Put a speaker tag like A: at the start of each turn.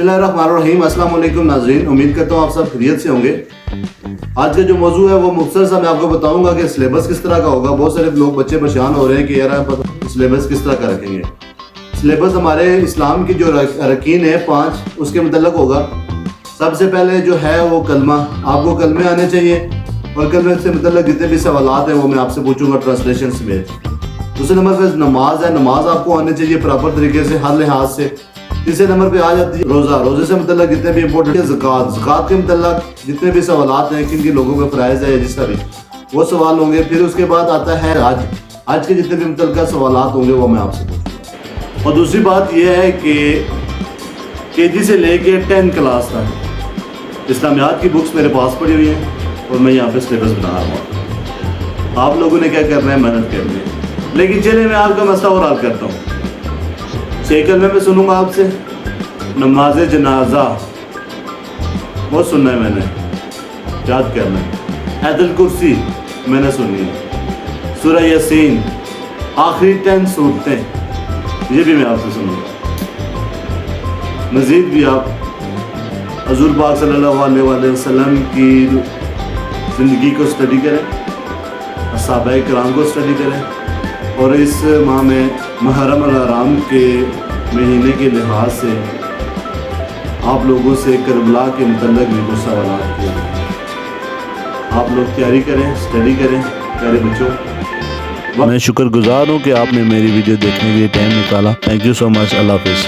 A: बिस्मिल्लाहिर्रहमानिर्रहीम। अस्सलाम वालेकुम नाज़रीन, उम्मीद करता हूँ आप सब खैरियत से होंगे। आज का जो मौजू है वो मुख्तसर सा मैं आपको बताऊंगा कि सिलेबस किस तरह का होगा। बहुत सारे लोग बच्चे परेशान हो रहे हैं कि यार सिलेबस किस तरह का रखेंगे। सिलेबस हमारे इस्लाम की जो अरकीन है 5 उसके मुतल्लक होगा। सबसे पहले जो है वो कलमा, आपको कलमे आने चाहिए और कलमे से मुतल्लक जितने भी सवालात हैं वो मैं आपसे पूछूंगा ट्रांसलेशन समेत। दूसरे नंबर पर नमाज है, नमाज आपको आने चाहिए प्रॉपर तरीके से हर लिहाज से। तीसरे नंबर पे आ जाती है रोज़ा, रोज़े से मतलब जितने भी इंपॉर्टेंट है ज़कात, ज़कात के मतलब जितने भी सवालात हैं किन किन लोगों का फ़राइज़ है जिसका भी वो सवाल होंगे। फिर उसके बाद आता है आज के जितने भी मुतल्लिक़ सवालात होंगे वो मैं आपसे पूछूंगा। और दूसरी बात यह है कि KG से लेके 10 क्लास तक इस्लामियात की बुक्स मेरे पास पड़ी हुई हैं और मैं यहाँ पे सिलेबस बना रहा हूँ। आप लोगों ने क्या करना है, मेहनत करनी है। लेकिन चलिए मैं आपका मसला और हल करता हूँ। 6 कलमे में सुनूंगा आपसे। नमाज जनाजा वो सुनना है, मैंने याद करना है। आयतुल कुर्सी मैंने सुनी है। सूरह यासीन, आखिरी 10 सूरतें ये भी मैं आपसे सुनूंगा। मज़ीद भी आप हुज़ूर पाक सल्लल्लाहु अलैहि वसल्लम की ज़िंदगी को स्टडी करें, सहाबाए किराम को स्टडी करें और इस माह में मुहर्रम और हराम के महीने के लिहाज से आप लोगों से करबला के मुतल्लिक़ भी कुछ सवाल किए। आप लोग तैयारी करें, स्टडी करें प्यारे बच्चों।
B: मैं शुक्रगुजार हूँ कि आपने मेरी वीडियो देखने के लिए टाइम निकाला। Thank you so much. अल्लाह हाफ़िज़।